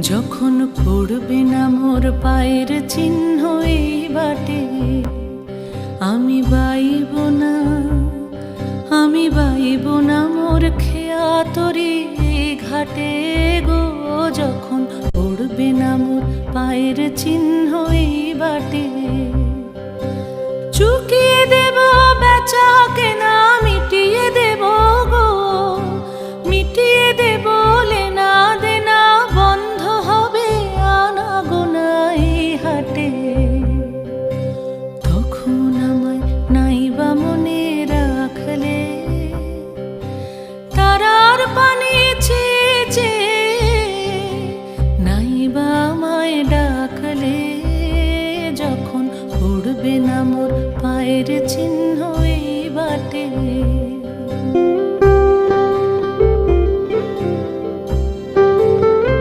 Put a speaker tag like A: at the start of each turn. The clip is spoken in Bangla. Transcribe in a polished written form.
A: যখন পড়বে না মোর পায়ের চিহ্ন এই বাটে, আমি বাইব না, আমি বাইব না মোর খেয়া তরি ঘাটে গো। যখন পড়বে না মোর পায়ের চিহ্ন